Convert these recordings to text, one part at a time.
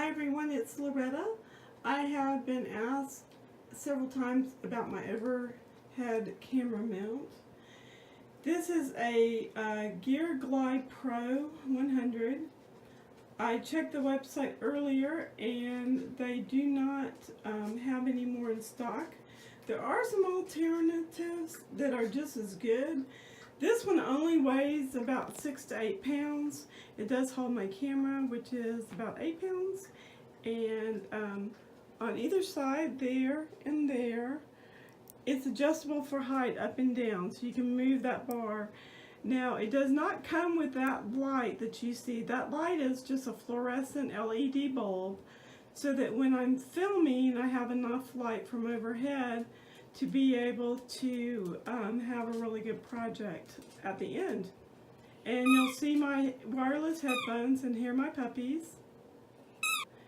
Hi everyone, it's Loretta. I have been asked several times about my overhead camera mount. This is a Gear Glide Pro 100. I checked the website earlier and they do not have any more in stock. There are some alternatives that are just as good. This one only weighs about 6 to 8 pounds. It does hold my camera, which is about 8 pounds. And on either side, there and there, it's adjustable for height up and down, so you can move that bar. Now, it does not come with that light that you see. That light is just a fluorescent LED bulb, so that when I'm filming, I have enough light from overhead to be able to have a really good project at the end. And you'll see my wireless headphones and hear my puppies.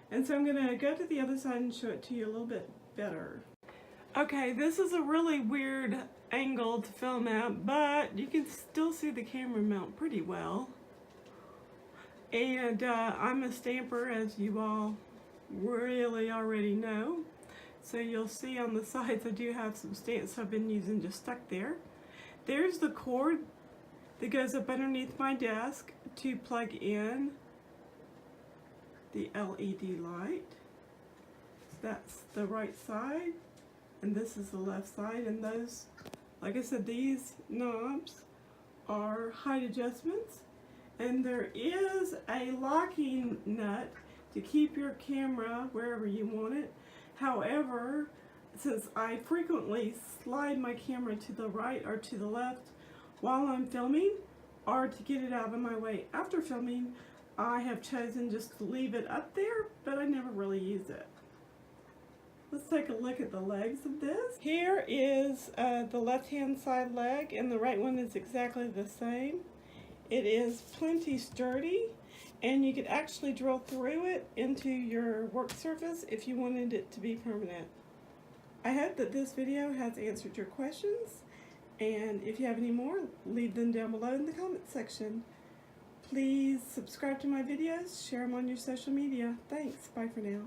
And so I'm going to go to the other side and show it to you a little bit better. Okay, this is a really weird angle to film at, but you can still see the camera mount pretty well. And I'm a stamper, as you all really already know. So you'll see on the sides I do have some stamps I've been using just stuck there. There's the cord that goes up underneath my desk to plug in the LED light. So that's the right side, and this is the left side, and those, like I said, these knobs are height adjustments, and there is a locking nut to keep your camera wherever you want it. However, since I frequently slide my camera to the right or to the left while I'm filming, or to get it out of my way after filming, I have chosen just to leave it up there, but I never really use it. Let's take a look at the legs of this. Here is the left-hand side leg, and the right one is exactly the same. It is plenty sturdy, and you could actually drill through it into your work surface if you wanted it to be permanent. I hope that this video has answered your questions, and if you have any more, leave them down below in the comment section. Please subscribe to my videos, share them on your social media. Thanks, bye for now.